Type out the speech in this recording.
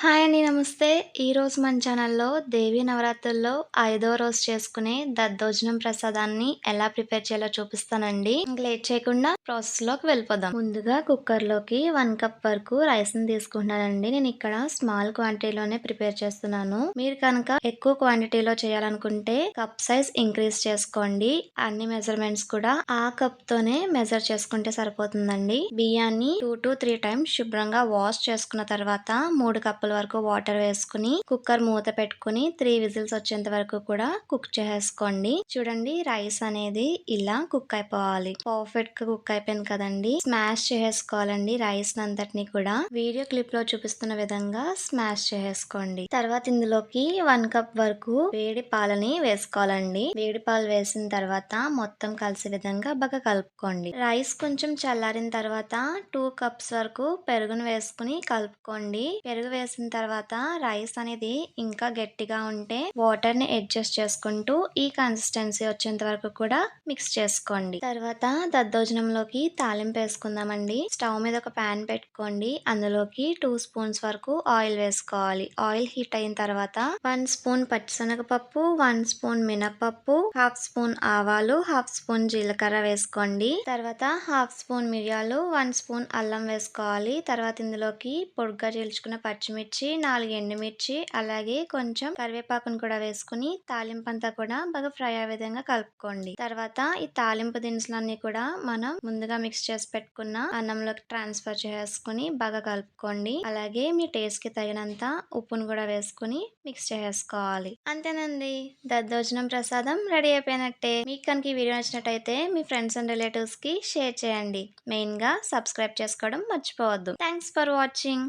Hi అండి. నమస్తే. ఈరోజు మన ఛానల్‌లో దేవీ నవరాత్రుల్లో ఐదో రోజు చేసుకునే దద్దోజనం ప్రసాదాన్ని ఎలా ప్రిపేర్ చేయాలో చూపిస్తానండి. ఇంక లేట్ చేయకుండా ప్రాసెస్‌లోకి వెళ్ళిపోదాం. ముందుగా కుక్కర్‌లోకి 1 కప్ వరకు రైస్‌ని తీసుకుంటున్నానండి. నేను ఇక్కడ స్మాల్ క్వాంటిటీలోనే ప్రిపేర్ చేస్తున్నాను. మీరు కనుక ఎక్కువ క్వాంటిటీలో చేయాలనుకుంటే కప్ సైజ్ ఇంక్రీజ్ చేసుకోండి. అన్ని మెజర్‌మెంట్స్ కూడా ఆ కప్‌తోనే మెజర్ చేసుకుంటే సరిపోతుందండి. బియ్యాన్ని 2-3 టైమ్స్ శుభ్రంగా వాష్ చేసుకున్న తర్వాత 3 కప్పుల వరకు వాటర్ వేసుకుని కుక్కర్ మూత పెట్టుకుని 3 విజిల్స్ వచ్చేంత వరకు కూడా కుక్ చేసుకోండి. చూడండి, రైస్ అనేది ఇలా కుక్ అయిపోవాలి. పర్ఫెక్ట్ గా కుక్ అయిపోయింది కదండి. స్మాష్ చేసుకోవాలండి రైస్ అంతటిని కూడా. వీడియో క్లిప్ లో చూపిస్తున్న విధంగా స్మాష్ చేసుకోండి. తర్వాత ఇందులోకి 1 కప్ వరకు వేడి పాలని వేసుకోవాలండి. వేడి పాలు వేసిన తర్వాత మొత్తం కలిసే విధంగా బాగా కలుపుకోండి. రైస్ కొంచెం చల్లారిన తర్వాత 2 కప్స్ వరకు పెరుగును వేసుకుని కలుపుకోండి. పెరుగు వేసిన తర్వాత రైస్ అనేది ఇంకా గట్టిగా ఉంటే వాటర్ ని అడ్జస్ట్ చేసుకుంటూ ఈ కన్సిస్టెన్సీ వచ్చేంత వరకు కూడా మిక్స్ చేసుకోండి. తర్వాత దద్దోజనంలోకి తాలింపు వేసుకుందామండి. స్టవ్ మీద ఒక పాన్ పెట్టుకోండి. అందులోకి 2 స్పూన్స్ వరకు ఆయిల్ వేసుకోవాలి. ఆయిల్ హీట్ అయిన తర్వాత 1 స్పూన్ పచ్చిశనగపప్పు, 1 స్పూన్ మినపప్పు, హాఫ్ స్పూన్ ఆవాలు, హాఫ్ స్పూన్ జీలకర్ర వేసుకోండి. తర్వాత హాఫ్ స్పూన్ మిరియాలు, 1 స్పూన్ అల్లం వేసుకోవాలి. తర్వాత ఇందులోకి పొడిగా చీల్చుకున్న పచ్చిమిర్చి, 4 ఎండుమిర్చి, అలాగే కొంచెం కరివేపాకును కూడా వేసుకుని తాలింపు అంతా కూడా బాగా ఫ్రై అయ్యే విధంగా కలుపుకోండి. తర్వాత ఈ తాలింపు దినుసులన్నీ కూడా మనం ముందుగా మిక్స్ చేసి పెట్టుకున్న అన్నంలోకి ట్రాన్స్ఫర్ చేసుకుని బాగా కలుపుకోండి. అలాగే మీ టేస్ట్ కి తగినంత ఉప్పును కూడా వేసుకుని మిక్స్ చేసుకోవాలి. అంతేనండి, దద్దోజనం ప్రసాదం రెడీ అయిపోయినట్టే. మీకు కనుక ఈ వీడియో నచ్చినట్టయితే మీ ఫ్రెండ్స్ అండ్ రిలేటివ్స్ కి షేర్ చేయండి. మెయిన్ గా సబ్స్క్రైబ్ చేసుకోవడం మర్చిపోవద్దు. Thanks for watching.